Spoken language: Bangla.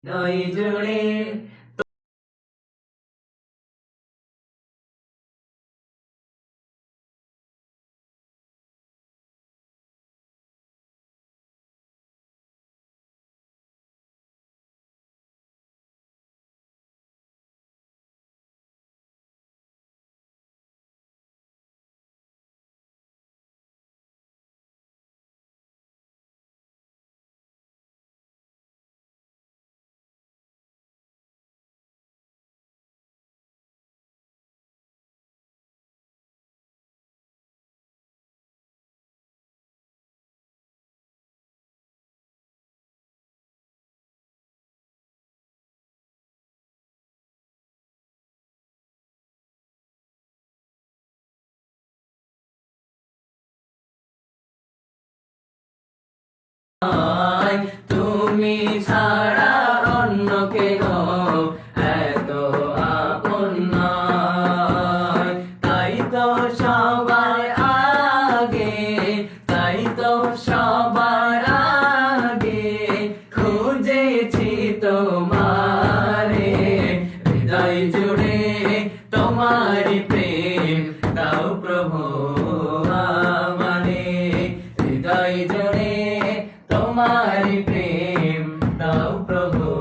নয় জুড়ে তুমি ছাড়া অন্য কেহ এত আপন নয়। তাই তো সবার আগে, তাই তো সবার আগে খুঁজেছি তোমারে। হৃদয় জুড়ে তোমারি প্রেম দাও প্রভু।